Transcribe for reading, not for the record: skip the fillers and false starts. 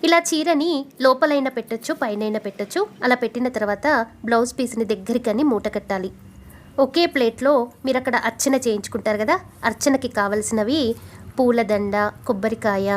ఇలా చీరని లోపలైనా పెట్టొచ్చు, పైనైనా పెట్టొచ్చు. అలా పెట్టిన తర్వాత బ్లౌజ్ పీస్ని దగ్గరికని మూట కట్టాలి. ఒకే ప్లేట్లో మీరు అక్కడ అర్చన చేయించుకుంటారు కదా, అర్చనకి కావలసినవి పూలదండ, కొబ్బరికాయ,